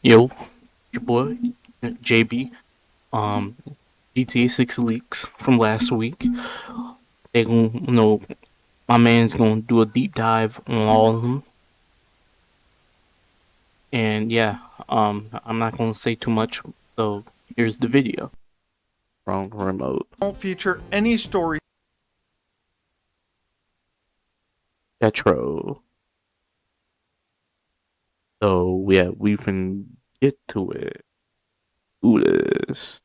Yo, your boy, JB. Um, GTA 6 leaks from last week. They gon' my man's gonna do a deep dive on all of them. And yeah, I'm not gonna say too much. So here's the video. Wrong remote. Won't feature any story. Petro. So yeah, we can get to it. Ooh, this.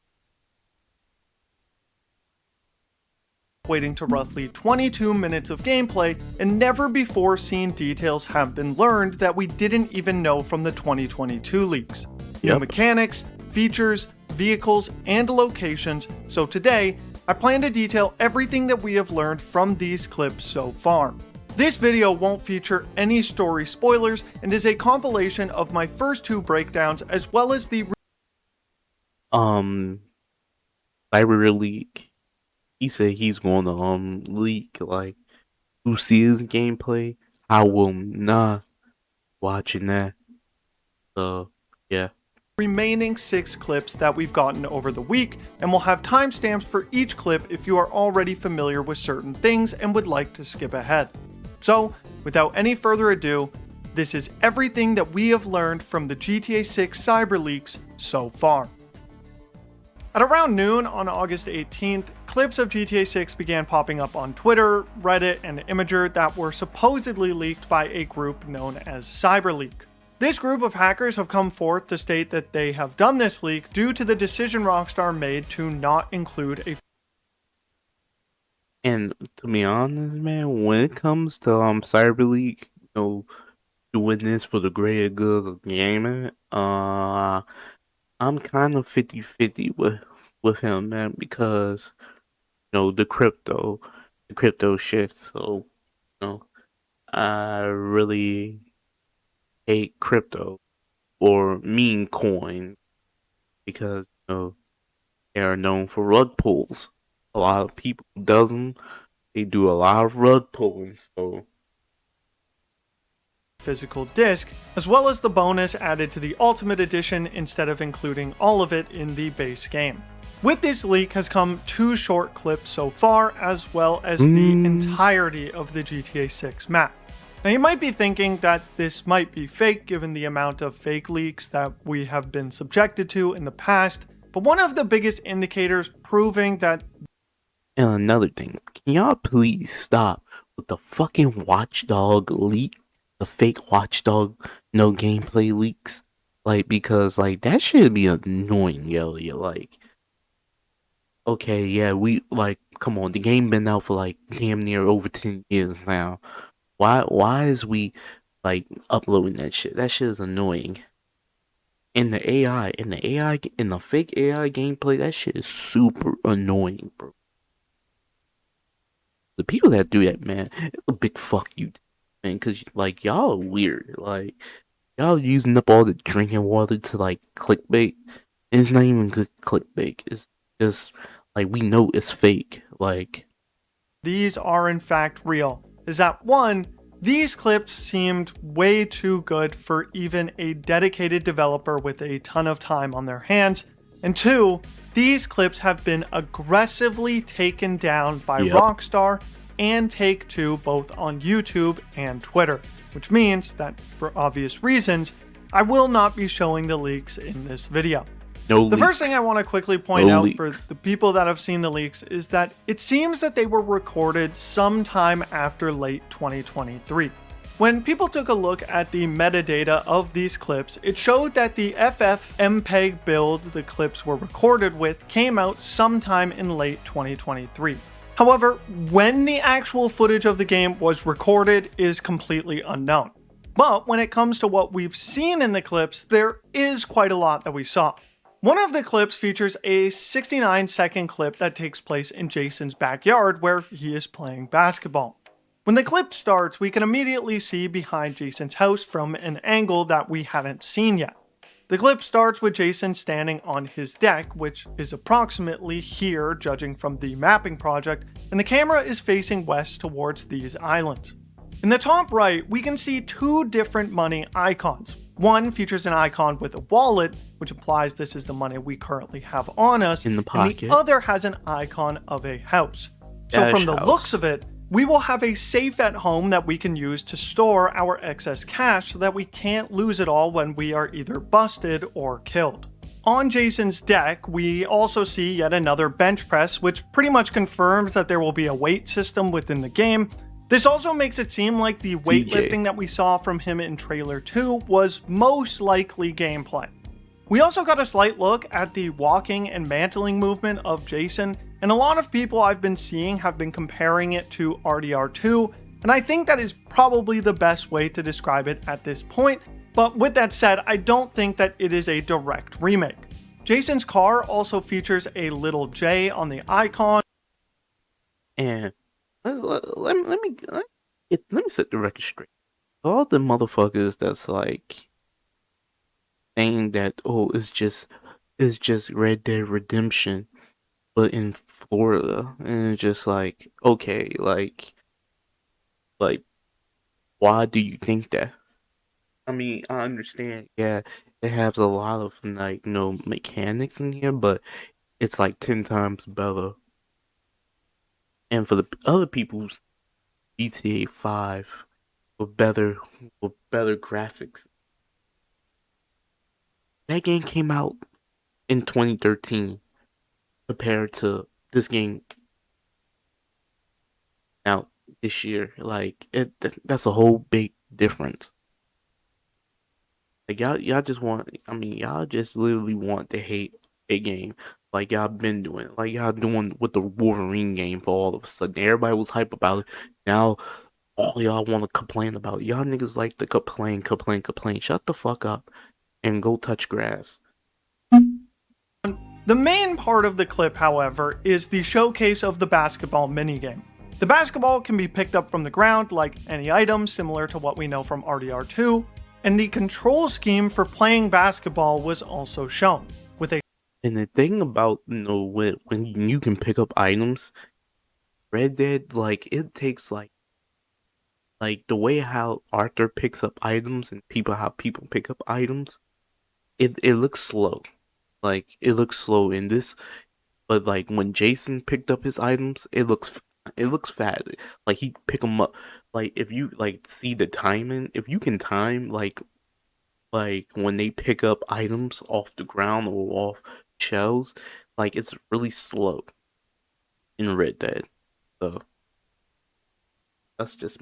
Equating to roughly 22 minutes of gameplay, and never before seen details have been learned that we didn't even know from the 2022 leaks. New mechanics, features, vehicles, and locations, so today, I plan to detail everything that we have learned from these clips so far. This video won't feature any story spoilers and is a compilation of my first two breakdowns as well as the Cyber leak. He said he's going to leak like who sees gameplay. I will not watching that. So yeah. Remaining 6 clips that we've gotten over the week, and we'll have timestamps for each clip if you are already familiar with certain things and would like to skip ahead. So, without any further ado, this is everything that we have learned from the GTA 6 cyber leaks so far. At around noon on August 18th, clips of GTA 6 began popping up on Twitter, Reddit, and Imgur that were supposedly leaked by a group known as CyberLeak. This group of hackers have come forth to state that they have done this leak due to the decision Rockstar made to not include a. And to be honest, man, when it comes to CyberLeak, doing this for the greater good of gaming, I'm kind of 50-50 with him, man, because the crypto shit. So I really hate crypto or meme coin because they are known for rug pulls. A lot of people does them. They do a lot of rug pulling. So physical disc, as well as the bonus added to the Ultimate Edition instead of including all of it in the base game. With this leak has come 2 short clips so far, as well as the entirety of the GTA 6 map. Now you might be thinking that this might be fake given the amount of fake leaks that we have been subjected to in the past, but one of the biggest indicators proving that. And another thing, can y'all please stop with the fucking Watchdog leak? The fake Watchdog no gameplay leaks? Because that should be annoying, yo. You're like, okay, yeah, come on, the game been out for damn near over 10 years now. Why is we uploading that shit? That shit is annoying. And the fake AI gameplay, that shit is super annoying, bro. The people that do that, man, it's a big fuck you, man, because y'all are weird. Y'all using up all the drinking water to clickbait. And it's not even good clickbait. It's just we know it's fake. These are in fact real. Is that 1, these clips seemed way too good for even a dedicated developer with a ton of time on their hands, and 2, these clips have been aggressively taken down by Rockstar and Take-Two both on YouTube and Twitter, which means that, for obvious reasons, I will not be showing the leaks in this video. The first thing I want to quickly point out for the people that have seen the leaks is that it seems that they were recorded sometime after late 2023. When people took a look at the metadata of these clips, it showed that the FFmpeg build the clips were recorded with came out sometime in late 2023. However, when the actual footage of the game was recorded is completely unknown. But when it comes to what we've seen in the clips, there is quite a lot that we saw. One of the clips features a 69-second clip that takes place in Jason's backyard where he is playing basketball. When the clip starts, we can immediately see behind Jason's house from an angle that we haven't seen yet. The clip starts with Jason standing on his deck, which is approximately here judging from the mapping project, and the camera is facing west towards these islands. In the top right, we can see 2 different money icons. One features an icon with a wallet, which implies this is the money we currently have on us, In the and the pocket. other has an icon of a house. So Dash from the house. looks of it, we will have a safe at home that we can use to store our excess cash so that we can't lose it all when we are either busted or killed. On Jason's deck, we also see yet another bench press, which pretty much confirms that there will be a weight system within the game. This also makes it seem like the weightlifting that we saw from him in trailer 2 was most likely gameplay. We also got a slight look at the walking and mantling movement of Jason, and a lot of people I've been seeing have been comparing it to RDR2, and I think that is probably the best way to describe it at this point. But with that said, I don't think that it is a direct remake. Jason's car also features a little J on the icon. And let me set the record straight. All the motherfuckers that's like saying that it's just Red Dead Redemption, but in Florida, and it's just like, okay, like why do you think that? I mean, I understand, yeah, it has a lot of like mechanics in here, but it's like 10 times better. And for the other people's GTA 5 with better graphics. That game came out in 2013 compared to this game out this year. Like that's a whole big difference. Like y'all just want. I mean, y'all just literally want to hate a game like y'all been doing. Like y'all doing with the Wolverine game for all of a sudden. Everybody was hype about it. Now all y'all want to complain about. Y'all niggas like to complain. Shut the fuck up and go touch grass. The main part of the clip, however, is the showcase of the basketball minigame. The basketball can be picked up from the ground like any item, similar to what we know from RDR2, and the control scheme for playing basketball was also shown, with a And the thing about when you can pick up items, Red Dead, like it takes like the way how Arthur picks up items and how people pick up items, it looks slow. Like it looks slow in this, but like when Jason picked up his items, it looks fast. Like he pick them up. Like if you like see the timing, if you can time like when they pick up items off the ground or off shelves, like it's really slow in Red Dead. So that's just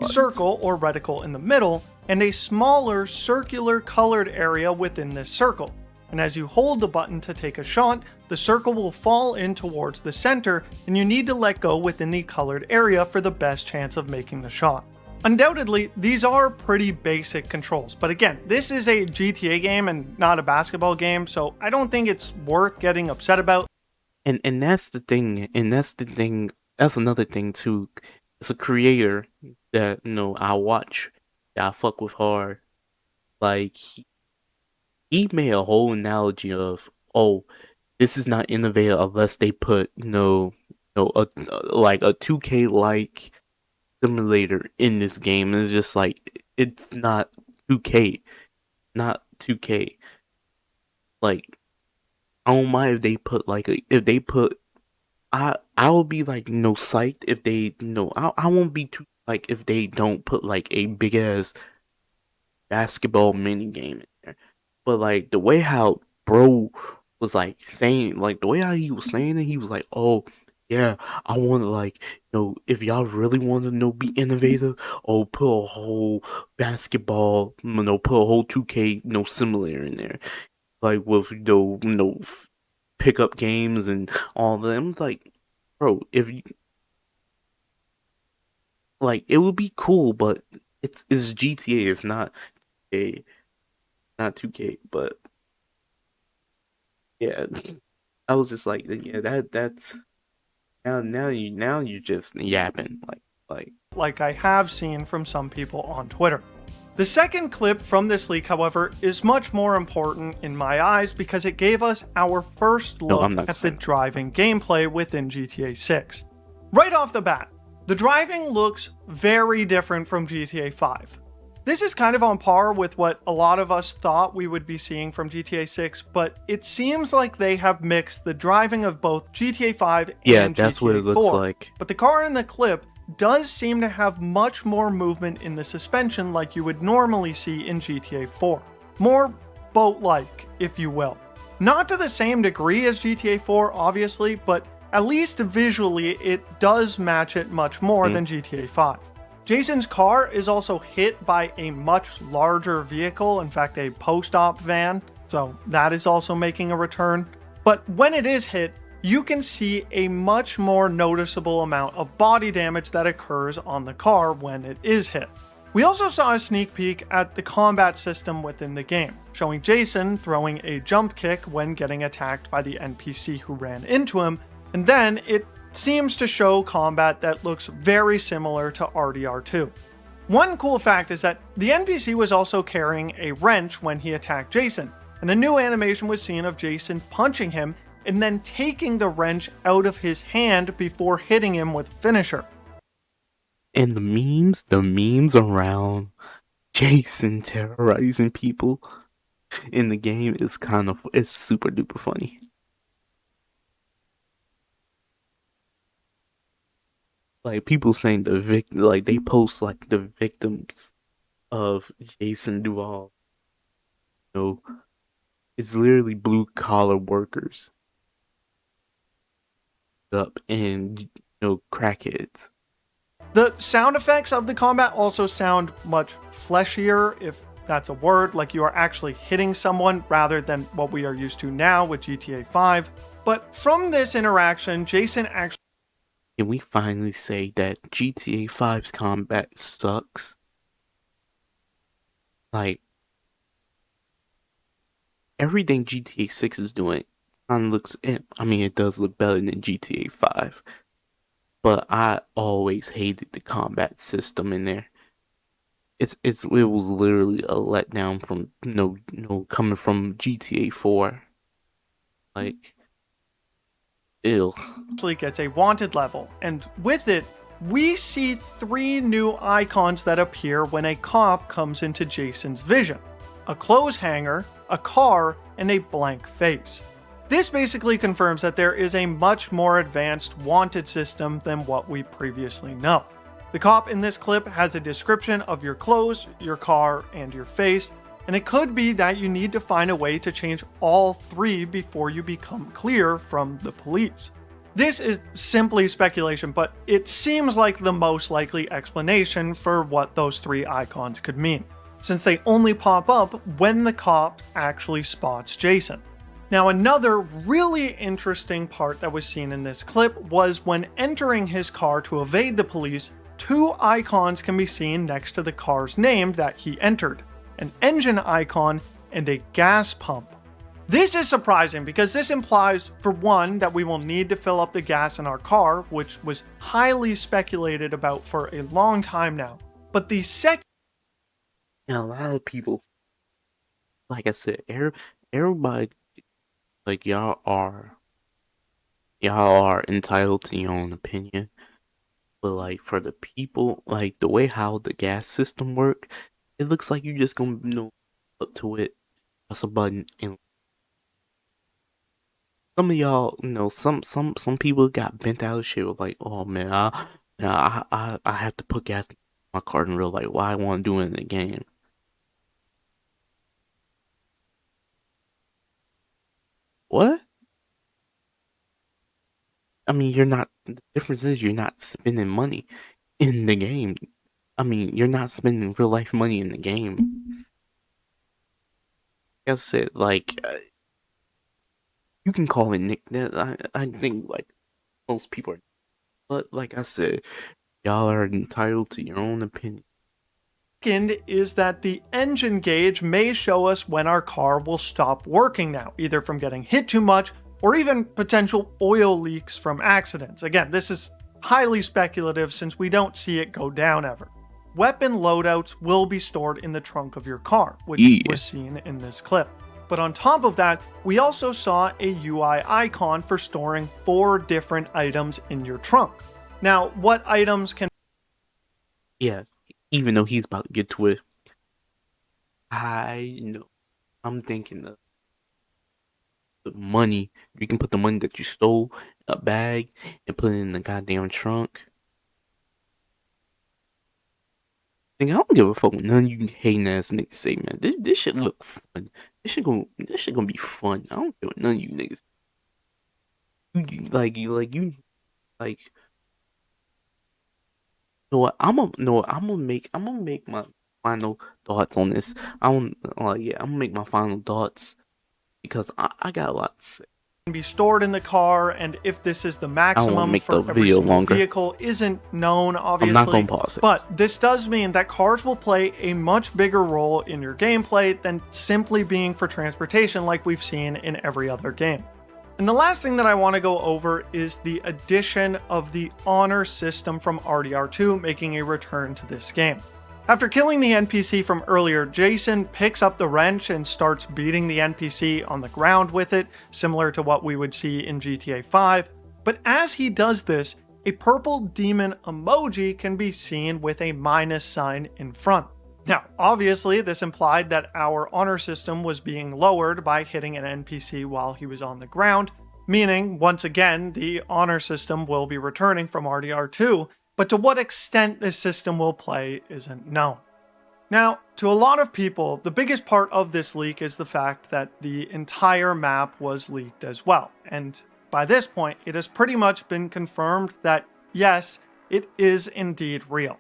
circle or reticle in the middle, and a smaller circular colored area within this circle. And as you hold the button to take a shot, the circle will fall in towards the center, and you need to let go within the colored area for the best chance of making the shot. Undoubtedly, these are pretty basic controls, but again, this is a GTA game and not a basketball game, so I don't think it's worth getting upset about. And that's the thing, that's another thing too. It's a creator that I watch, that I fuck with hard. Like he made a whole analogy of, this is not innovative unless they put like a 2K like simulator in this game. And it's just like it's not 2K, not 2K. Like I don't mind if they put I will be like psyched if they I won't be too like if they don't put like a big ass basketball mini game in there. But like the way how bro was like saying, like the way how he was saying it, he was like, oh yeah, I want to like if y'all really want to be innovative, put a whole basketball, put a whole 2K simulator in there, like with pick up games and all that. I'm like, bro, if you like, it would be cool, but it's GTA. It's not not 2K. But yeah, I was just like, yeah, that's now you just yapping Like I have seen from some people on Twitter. The second clip from this leak, however, is much more important in my eyes because it gave us our first look at the driving gameplay within GTA 6. Right off the bat, the driving looks very different from GTA 5. This is kind of on par with what a lot of us thought we would be seeing from GTA 6, but it seems like they have mixed the driving of both GTA 5 Yeah, and that's what GTA it looks 4. like. But the car in the clip does seem to have much more movement in the suspension like you would normally see in GTA 4. More boat-like, if you will. Not to the same degree as GTA 4, obviously, but at least visually it does match it much more than GTA 5. Jason's car is also hit by a much larger vehicle, in fact a post-op van, so that is also making a return. But when it is hit, you can see a much more noticeable amount of body damage that occurs on the car when it is hit. We also saw a sneak peek at the combat system within the game, showing Jason throwing a jump kick when getting attacked by the NPC who ran into him, and then it seems to show combat that looks very similar to RDR2. One cool fact is that the NPC was also carrying a wrench when he attacked Jason, and a new animation was seen of Jason punching him and then taking the wrench out of his hand before hitting him with finisher. And the memes around Jason terrorizing people in the game is it's super duper funny. Like people saying like they post like the victims of Jason Duval. You know, it's literally blue collar workers up and crackheads. The sound effects of the combat also sound much fleshier, if that's a word, like you are actually hitting someone rather than what we are used to now with GTA 5. But from this interaction, Jason actually... Can we finally say that GTA 5's combat sucks? Like, everything GTA 6 is doing kind of looks... I mean, it does look better than GTA 5. But I always hated the combat system in there. It was literally a letdown from coming from GTA 4. Like, ew. Actually gets a wanted level, and with it, we see 3 new icons that appear when a cop comes into Jason's vision: a clothes hanger, a car, and a blank face. This basically confirms that there is a much more advanced wanted system than what we previously know. The cop in this clip has a description of your clothes, your car, and your face, and it could be that you need to find a way to change all 3 before you become clear from the police. This is simply speculation, but it seems like the most likely explanation for what those 3 icons could mean, since they only pop up when the cop actually spots Jason. Now, another really interesting part that was seen in this clip was when entering his car to evade the police, 2 icons can be seen next to the car's name that he entered: an engine icon and a gas pump. This is surprising because this implies, for one, that we will need to fill up the gas in our car, which was highly speculated about for a long time now. But the second... Now, a lot of people, like I said, everybody, like y'all are entitled to your own opinion. But like for the people, like the way how the gas system work, it looks like you just gonna up to it, press a button, and some of y'all, some people got bent out of shape. Like, oh man, I have to put gas in my car in real life. Why I want to do it in the game? What? I mean, you're not. The difference is you're not spending money in the game. I mean, you're not spending real life money in the game. Like I said, like you can call it Nick. I think like most people are, but like I said, y'all are entitled to your own opinion. Second is that the engine gauge may show us when our car will stop working now, either from getting hit too much or even potential oil leaks from accidents. Again, this is highly speculative since we don't see it go down ever. Weapon loadouts will be stored in the trunk of your car, which was seen in this clip. But on top of that, we also saw a UI icon for storing 4 different items in your trunk. Now, what items can... Yeah, even though he's about to get to it, I know. I'm thinking the money. You can put the money that you stole in a bag and put it in the goddamn trunk. Nigga, I don't give a fuck what none of you hating ass niggas say, man. This shit look fun. This shit gonna be fun. I don't care what none of you niggas. Like. Know what? I'm gonna make my final thoughts on this. I'm gonna make my final thoughts because I got a lot to say. Can be stored in the car, and if this is the I don't want to maximum make the for every video single longer. vehicle isn't known, I'm not obviously. gonna pause it. But this does mean that cars will play a much bigger role in your gameplay than simply being for transportation like we've seen in every other game. And the last thing that I want to go over is the addition of the honor system from RDR2 making a return to this game. After killing the NPC from earlier, Jason picks up the wrench and starts beating the NPC on the ground with it, similar to what we would see in GTA 5. But as he does this, a purple demon emoji can be seen with a minus sign in front. Now, obviously, this implied that our honor system was being lowered by hitting an NPC while he was on the ground, meaning, once again, the honor system will be returning from RDR2, but to what extent this system will play isn't known. Now, to a lot of people, the biggest part of this leak is the fact that the entire map was leaked as well, and by this point, it has pretty much been confirmed that, yes, it is indeed real.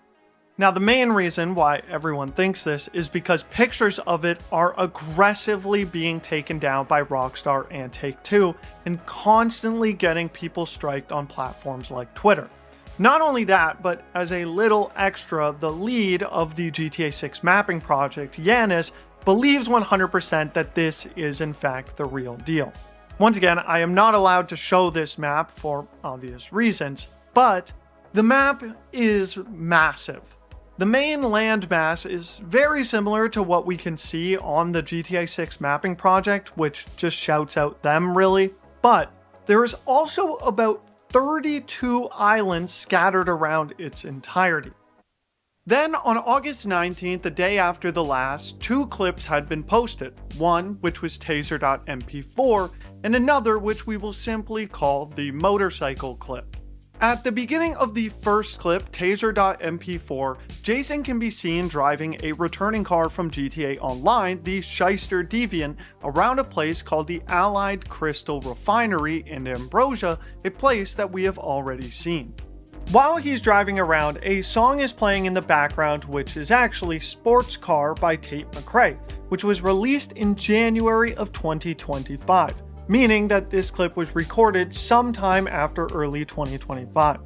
Now, the main reason why everyone thinks this is because pictures of it are aggressively being taken down by Rockstar and Take-Two and constantly getting people striked on platforms like Twitter. Not only that, but as a little extra, the lead of the GTA 6 mapping project, Yanis, believes 100% that this is in fact the real deal. Once again, I am not allowed to show this map for obvious reasons, but the map is massive. The main landmass is very similar to what we can see on the GTA 6 mapping project, which just shouts out them really, but there is also about 32 islands scattered around its entirety. Then on August 19th, the day after the last, two clips had been posted, one which was taser.mp4 and another which we will simply call the motorcycle clip. At the beginning of the first clip, taser.mp4, Jason can be seen driving a returning car from GTA Online, the Shyster Deviant, around a place called the Allied Crystal Refinery in Ambrosia, a place that we have already seen. While he's driving around, a song is playing in the background which is actually Sports Car by Tate McRae, which was released in January of 2025. Meaning that this clip was recorded sometime after early 2025.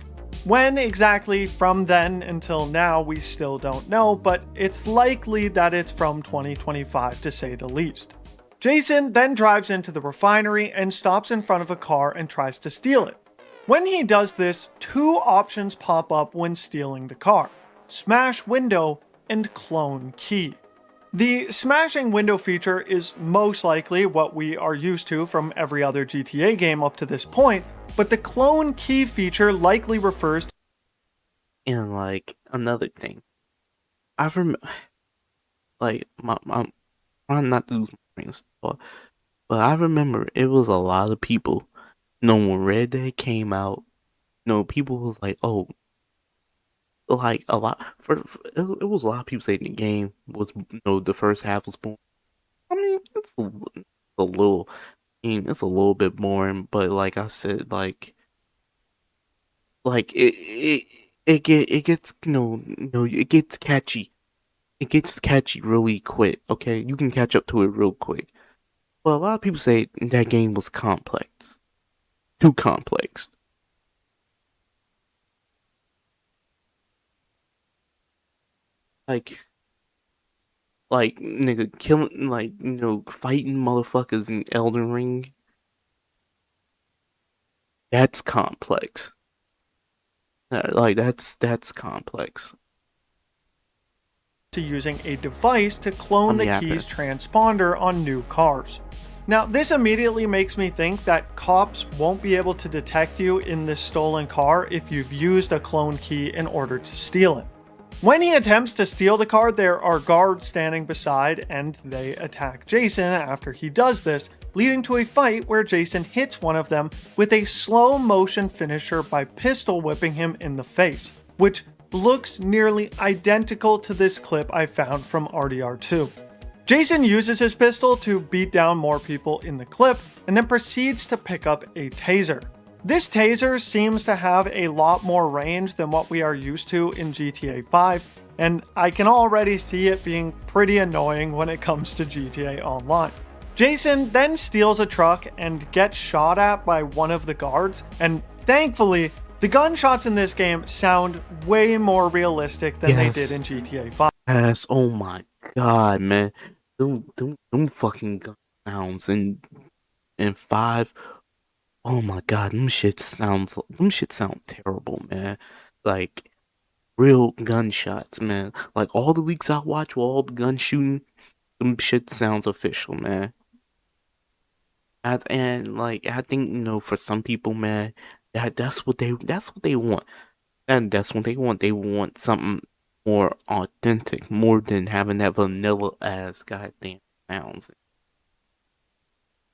When exactly from then until now, we still don't know, but it's likely that it's from 2025 to say the least. Jason then drives into the refinery and stops in front of a car and tries to steal it. When he does this, two options pop up when stealing the car: smash window and clone key. The smashing window feature is most likely what we are used to from every other GTA game up to this point, but the clone key feature likely refers to... And like another thing, I remember, like I'm trying not to lose my train of thought, but I remember it was a lot of people. When Red Dead came out, people was like, oh. Like a lot it was a lot of people saying the game was the first half was boring. I mean a little it's a little bit boring, but like I said, it gets it gets catchy. It gets catchy really quick, okay? You can catch up to it real quick. But a lot of people say that game was complex. Too complex. Nigga killing fighting motherfuckers in Elden Ring. That's complex. That's complex. To using a device to clone the key's transponder on new cars. Now, this immediately makes me think that cops won't be able to detect you in this stolen car if you've used a clone key in order to steal it. When he attempts to steal the car, there are guards standing beside and they attack Jason after he does this, leading to a fight where Jason hits one of them with a slow motion finisher by pistol whipping him in the face, which looks nearly identical to this clip I found from RDR2. Jason uses his pistol to beat down more people in the clip and then proceeds to pick up a taser. This taser seems to have a lot more range than what we are used to in GTA 5, and I can already see it being pretty annoying when it comes to GTA Online. Jason then steals a truck and gets shot at by one of the guards, and thankfully, the gunshots in this game sound way more realistic than they did in GTA 5. Yes, oh my god, man. Them fucking gun sounds in 5. Oh my god, them shit sound terrible, man. Like real gunshots, man. Like all the leaks I watch with all the gun shooting, them shit sounds official, man. And like I think, for some people, man, that's what they want. And that's what they want. They want something more authentic, more than having that vanilla ass goddamn sounds.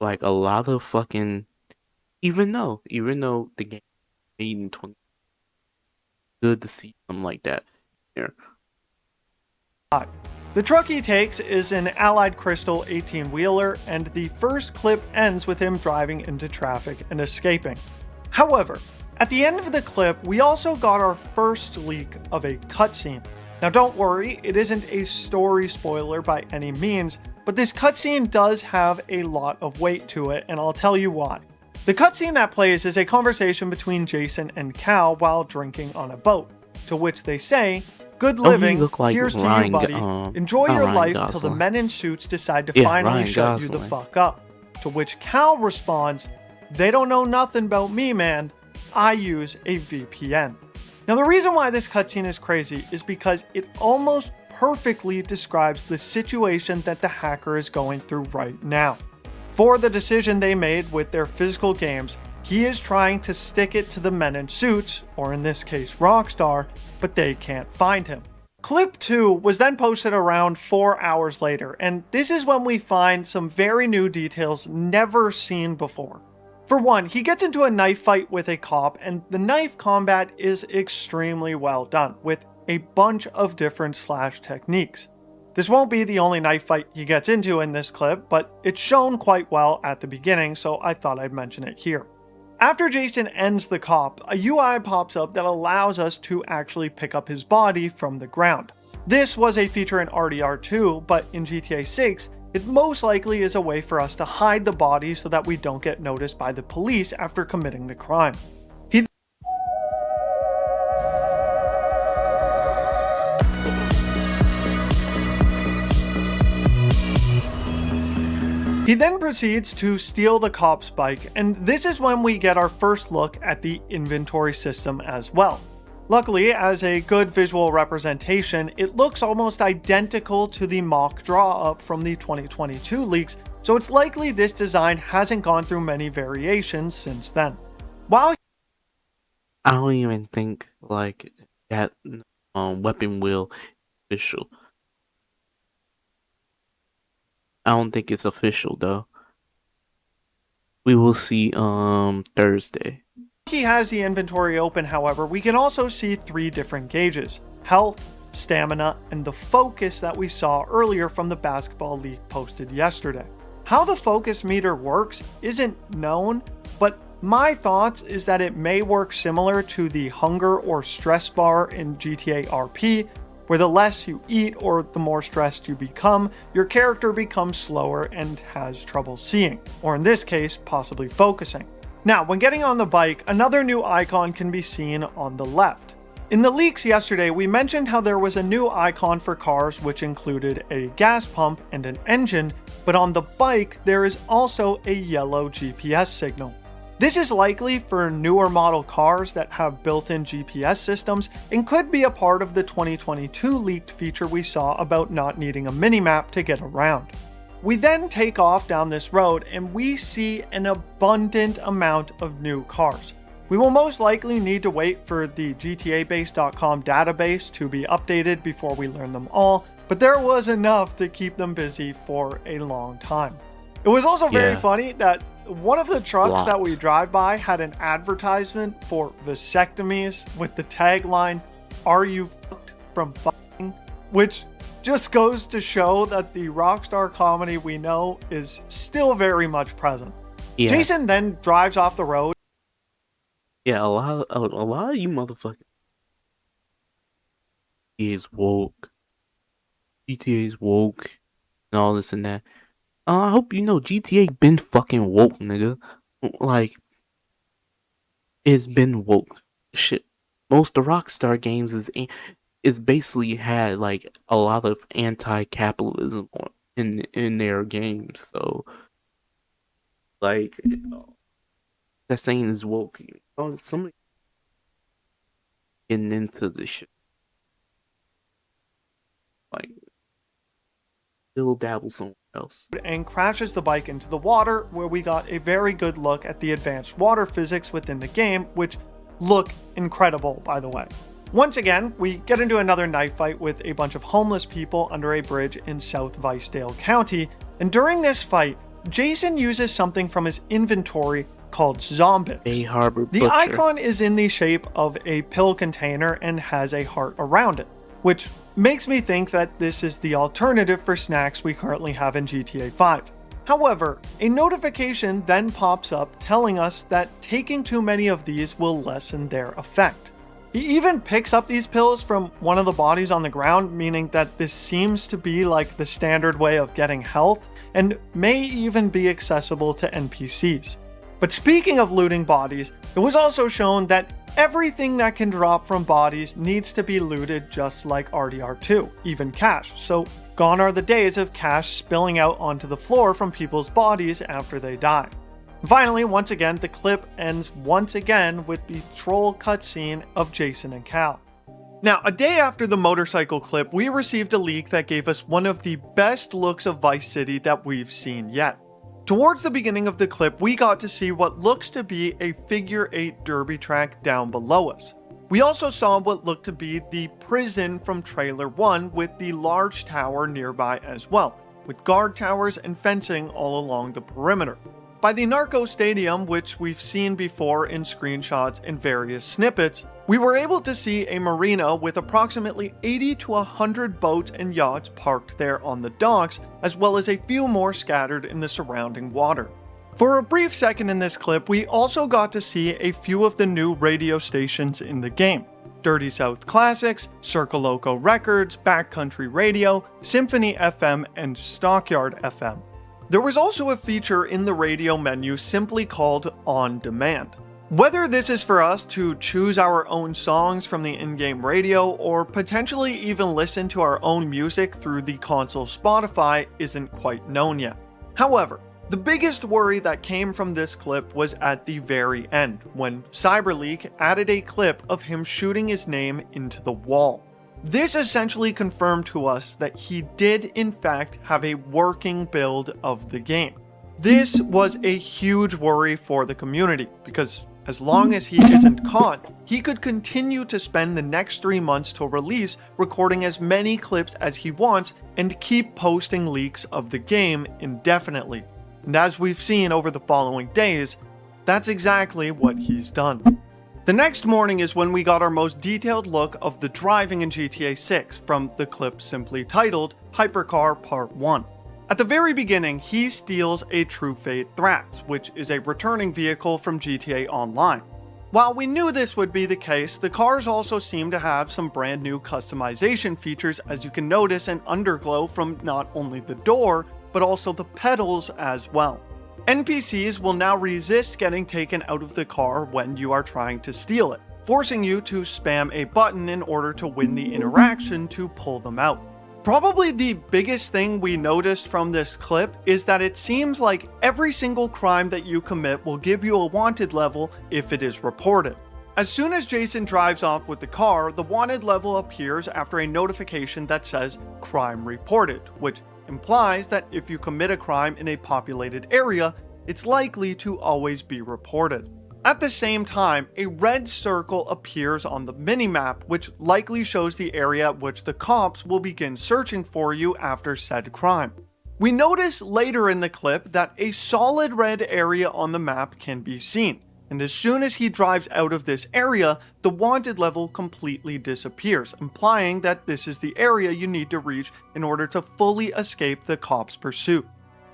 Like a lot of fucking, even though the game made in 20, good to see something like that here. The truck he takes is an Allied Crystal 18-wheeler, and the first clip ends with him driving into traffic and escaping. However, at the end of the clip, we also got our first leak of a cutscene. Now don't worry, it isn't a story spoiler by any means, but this cutscene does have a lot of weight to it, and I'll tell you why. The cutscene that plays is a conversation between Jason and Cal while drinking on a boat, to which they say, "Good living, here's to you, buddy. Enjoy your life till the men in suits decide to finally shut you the fuck up." To which Cal responds, "They don't know nothing about me, man. I use a VPN." Now the reason why this cutscene is crazy is because it almost perfectly describes the situation that the hacker is going through right now. For the decision they made with their physical games, he is trying to stick it to the men in suits, or in this case Rockstar, but they can't find him. Clip 2 was then posted around 4 hours later, and this is when we find some very new details never seen before. For one, he gets into a knife fight with a cop, and the knife combat is extremely well done, with a bunch of different slash techniques. This won't be the only knife fight he gets into in this clip, but it's shown quite well at the beginning, so I thought I'd mention it here. After Jason ends the cop, a UI pops up that allows us to actually pick up his body from the ground. This was a feature in RDR2, but in GTA 6, it most likely is a way for us to hide the body so that we don't get noticed by the police after committing the crime. He then proceeds to steal the cop's bike, and this is when we get our first look at the inventory system as well. Luckily, as a good visual representation, it looks almost identical to the mock draw-up from the 2022 leaks, so it's likely this design hasn't gone through many variations since then. While I don't even think like that weapon wheel is official. I don't think it's official though. We will see Thursday. he has the inventory open, however, we can also see 3 different gauges: health, stamina, and the focus that we saw earlier from the basketball leak posted yesterday. How the focus meter works isn't known, but my thoughts is that it may work similar to the hunger or stress bar in GTA RP, where the less you eat or the more stressed you become, your character becomes slower and has trouble seeing, or in this case, possibly focusing. Now, when getting on the bike, another new icon can be seen on the left. In the leaks yesterday, we mentioned how there was a new icon for cars which included a gas pump and an engine, but on the bike there is also a yellow GPS signal. This is likely for newer model cars that have built-in GPS systems and could be a part of the 2022 leaked feature we saw about not needing a minimap to get around. We then take off down this road and we see an abundant amount of new cars. We will most likely need to wait for the GTAbase.com database to be updated before we learn them all, but there was enough to keep them busy for a long time. It was also very funny that one of the trucks that we drive by had an advertisement for vasectomies with the tagline, "Are you fucked from fucking?" Which just goes to show that the rockstar comedy we know is still very much present. Yeah. Jason then drives off the road. Yeah, a lot of you motherfuckers is woke. GTA is woke and all this and that. I hope you know GTA been fucking woke, nigga. Like, it's been woke. Shit. Most of the Rockstar games is basically had like a lot of anti-capitalism in their games. So, like, that saying is woke. Oh, somebody getting into this shit. Like, still dabble somewhere else. And crashes the bike into the water, where we got a very good look at the advanced water physics within the game, which look incredible, by the way. Once again, we get into another knife fight with a bunch of homeless people under a bridge in South Vicedale County, and during this fight, Jason uses something from his inventory called Zombix. Bay Harbor Butcher. The icon is in the shape of a pill container and has a heart around it, which makes me think that this is the alternative for snacks we currently have in GTA 5. However, a notification then pops up telling us that taking too many of these will lessen their effect. He even picks up these pills from one of the bodies on the ground, meaning that this seems to be like the standard way of getting health and may even be accessible to NPCs. But speaking of looting bodies, it was also shown that everything that can drop from bodies needs to be looted just like RDR2, even cash. So gone are the days of cash spilling out onto the floor from people's bodies after they die. Finally, once again, the clip ends once again with the troll cutscene of Jason and Cal. Now, a day after the motorcycle clip, we received a leak that gave us one of the best looks of Vice City that we've seen yet. Towards the beginning of the clip, we got to see what looks to be a figure 8 derby track down below us. We also saw what looked to be the prison from trailer 1 with the large tower nearby as well, with guard towers and fencing all along the perimeter. By the Narco Stadium, which we've seen before in screenshots and various snippets, we were able to see a marina with approximately 80 to 100 boats and yachts parked there on the docks, as well as a few more scattered in the surrounding water. For a brief second in this clip, we also got to see a few of the new radio stations in the game. Dirty South Classics, Circle Loco Records, Backcountry Radio, Symphony FM, and Stockyard FM. There was also a feature in the radio menu simply called On Demand. Whether this is for us to choose our own songs from the in-game radio or potentially even listen to our own music through the console Spotify isn't quite known yet. However, the biggest worry that came from this clip was at the very end, when CyberLeak added a clip of him shooting his name into the wall. This essentially confirmed to us that he did in fact have a working build of the game. This was a huge worry for the community, because as long as he isn't caught, he could continue to spend the next 3 months till release recording as many clips as he wants and keep posting leaks of the game indefinitely. And as we've seen over the following days, that's exactly what he's done. The next morning is when we got our most detailed look of the driving in GTA 6 from the clip simply titled Hypercar Part 1. At the very beginning, he steals a True Fate Thrax, which is a returning vehicle from GTA Online. While we knew this would be the case, the cars also seem to have some brand new customization features, as you can notice an underglow from not only the door, but also the pedals as well. NPCs will now resist getting taken out of the car when you are trying to steal it, forcing you to spam a button in order to win the interaction to pull them out. Probably the biggest thing we noticed from this clip is that it seems like every single crime that you commit will give you a wanted level if it is reported. As soon as Jason drives off with the car, the wanted level appears after a notification that says crime reported, which implies that if you commit a crime in a populated area, it's likely to always be reported. At the same time, a red circle appears on the minimap, which likely shows the area at which the cops will begin searching for you after said crime. We notice later in the clip that a solid red area on the map can be seen, and as soon as he drives out of this area, the wanted level completely disappears, implying that this is the area you need to reach in order to fully escape the cops' pursuit.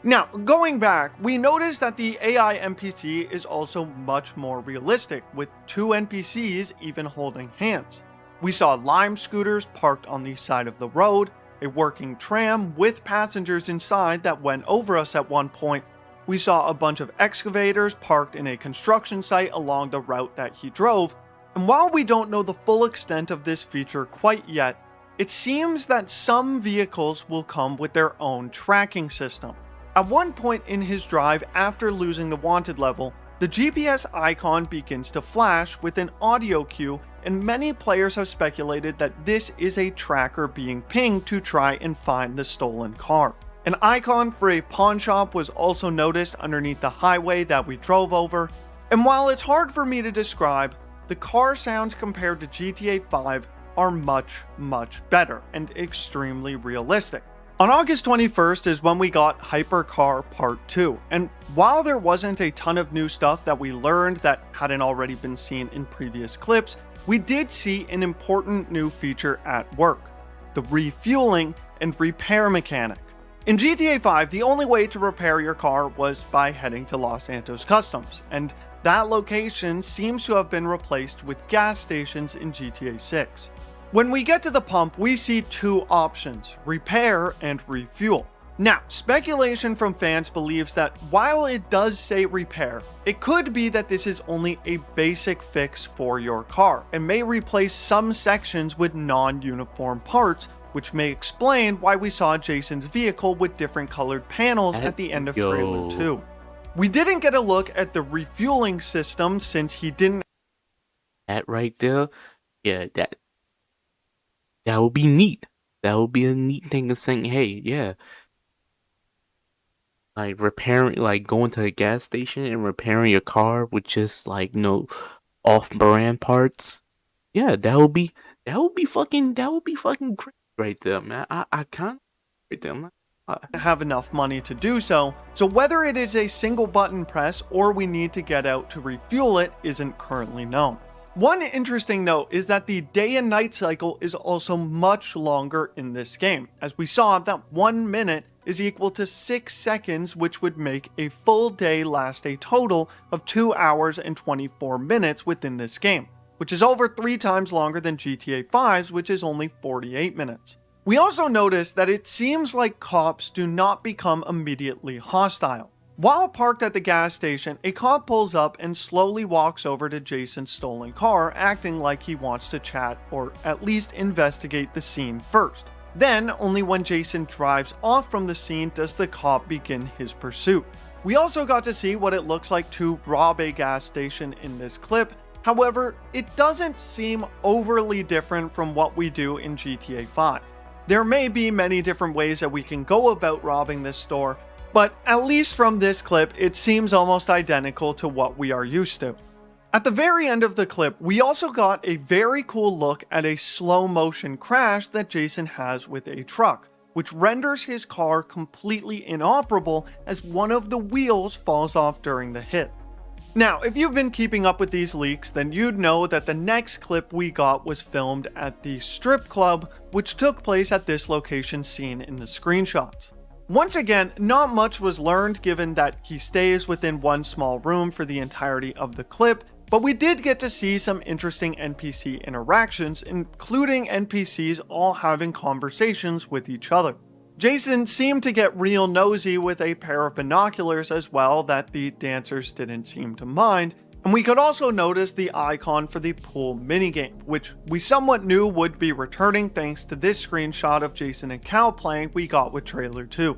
Now, going back, we notice that the AI NPC is also much more realistic, with 2 NPCs even holding hands. We saw lime scooters parked on the side of the road, a working tram with passengers inside that went over us at one point. We saw a bunch of excavators parked in a construction site along the route that he drove, and while we don't know the full extent of this feature quite yet, it seems that some vehicles will come with their own tracking system. At one point in his drive after losing the wanted level, the GPS icon begins to flash with an audio cue, and many players have speculated that this is a tracker being pinged to try and find the stolen car. An icon for a pawn shop was also noticed underneath the highway that we drove over, and while it's hard for me to describe, the car sounds compared to GTA 5 are much better and extremely realistic. On August 21st is when we got Hypercar Part 2, and while there wasn't a ton of new stuff that we learned that hadn't already been seen in previous clips, we did see an important new feature at work: the refueling and repair mechanic. In GTA 5, the only way to repair your car was by heading to Los Santos Customs, and that location seems to have been replaced with gas stations in GTA 6. When we get to the pump, we see 2 options: repair and refuel. Now, speculation from fans believes that while it does say repair, it could be that this is only a basic fix for your car and may replace some sections with non-uniform parts, which may explain why we saw Jason's vehicle with different colored panels at the end of trailer 2. We didn't get a look at the refueling system since he didn't. That right there, yeah, that would be neat. That would be a neat thing of saying, hey, yeah, like repairing, like going to a gas station and repairing your car with just like no off-brand parts. Yeah, that would be fucking great right there, man. I kind of right there. I'm like, have enough money to do so whether it is a single button press or we need to get out to refuel it isn't currently known. One interesting note is that the day and night cycle is also much longer in this game, as we saw that 1 minute is equal to 6 seconds, which would make a full day last a total of 2 hours and 24 minutes within this game, which is over 3 times longer than GTA 5's, which is only 48 minutes. We also noticed that it seems like cops do not become immediately hostile. While parked at the gas station, a cop pulls up and slowly walks over to Jason's stolen car, acting like he wants to chat or at least investigate the scene first. Then, only when Jason drives off from the scene does the cop begin his pursuit. We also got to see what it looks like to rob a gas station in this clip. However, it doesn't seem overly different from what we do in GTA 5. There may be many different ways that we can go about robbing this store, but at least from this clip, it seems almost identical to what we are used to. At the very end of the clip, we also got a very cool look at a slow motion crash that Jason has with a truck, which renders his car completely inoperable as one of the wheels falls off during the hit. Now, if you've been keeping up with these leaks, then you'd know that the next clip we got was filmed at the strip club, which took place at this location seen in the screenshots. Once again, not much was learned given that he stays within one small room for the entirety of the clip, but we did get to see some interesting NPC interactions, including NPCs all having conversations with each other. Jason seemed to get real nosy with a pair of binoculars as well that the dancers didn't seem to mind, and we could also notice the icon for the pool minigame, which we somewhat knew would be returning thanks to this screenshot of Jason and Cal playing we got with trailer 2.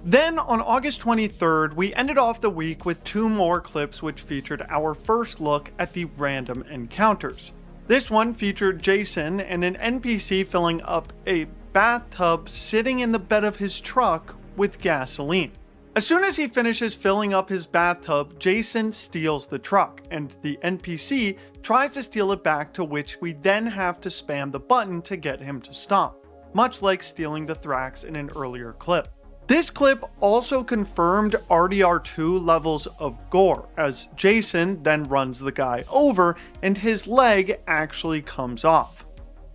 Then on August 23rd, we ended off the week with 2 more clips which featured our first look at the random encounters. This one featured Jason and an NPC filling up a bathtub sitting in the bed of his truck with gasoline. As soon as he finishes filling up his bathtub, Jason steals the truck, and the NPC tries to steal it back, to which we then have to spam the button to get him to stop, much like stealing the Thrax in an earlier clip. This clip also confirmed RDR2 levels of gore, as Jason then runs the guy over and his leg actually comes off.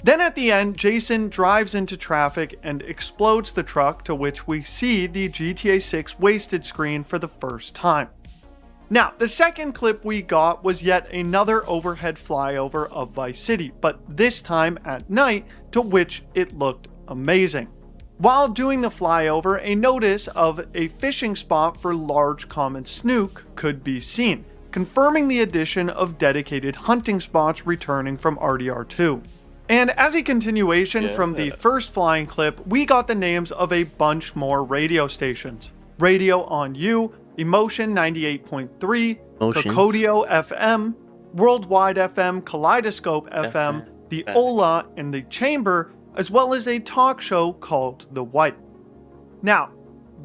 Then at the end, Jason drives into traffic and explodes the truck, to which we see the GTA 6 wasted screen for the first time. Now, the second clip we got was yet another overhead flyover of Vice City, but this time at night, to which it looked amazing. While doing the flyover, a notice of a fishing spot for large common snook could be seen, confirming the addition of dedicated hunting spots returning from RDR2. And as a continuation from the first flying clip, we got the names of a bunch more radio stations. Radio on You, Emotion 98.3, Kokodio FM, Worldwide FM, Kaleidoscope FM, the Ola, and the Chamber, as well as a talk show called The White. Now,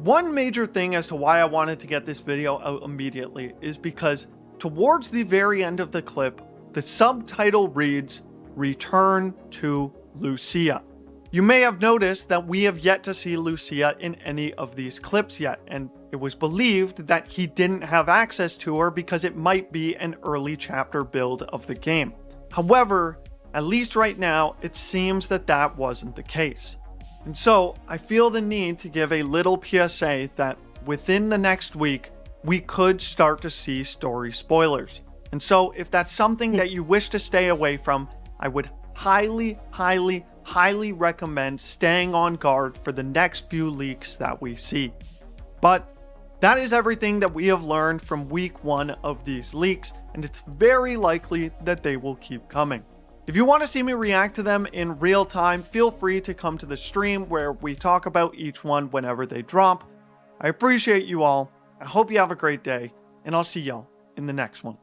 one major thing as to why I wanted to get this video out immediately is because towards the very end of the clip, the subtitle reads, "Return to Lucia." You may have noticed that we have yet to see Lucia in any of these clips yet, and it was believed that he didn't have access to her because it might be an early chapter build of the game. However, at least right now, it seems that that wasn't the case. And so, I feel the need to give a little PSA that within the next week, we could start to see story spoilers. And so, if that's something that you wish to stay away from, I would highly recommend staying on guard for the next few leaks that we see. But that is everything that we have learned from week 1 of these leaks, and it's very likely that they will keep coming. If you want to see me react to them in real time, feel free to come to the stream where we talk about each one whenever they drop. I appreciate you all. I hope you have a great day, and I'll see y'all in the next one.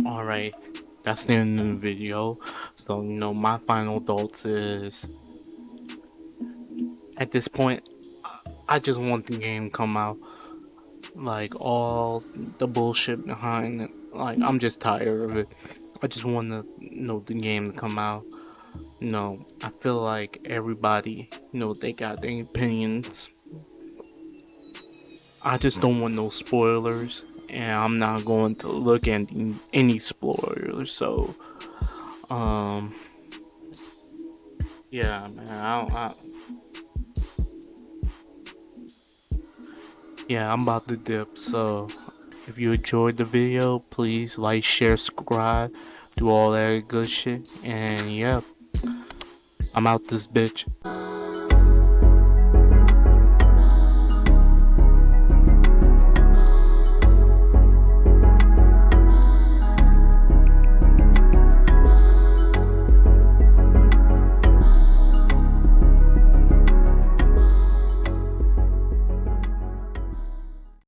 Alright, that's the end of the video. So, my final thoughts is, at this point, I just want the game to come out. Like, all the bullshit behind it. Like, I'm just tired of it. I just want the game to come out. I feel like everybody, they got their opinions. I just don't want no spoilers, and I'm not going to look at any spoilers. So, yeah, man, yeah, I'm about to dip. So, if you enjoyed the video, please like, share, subscribe, do all that good shit, and yeah, I'm out this bitch.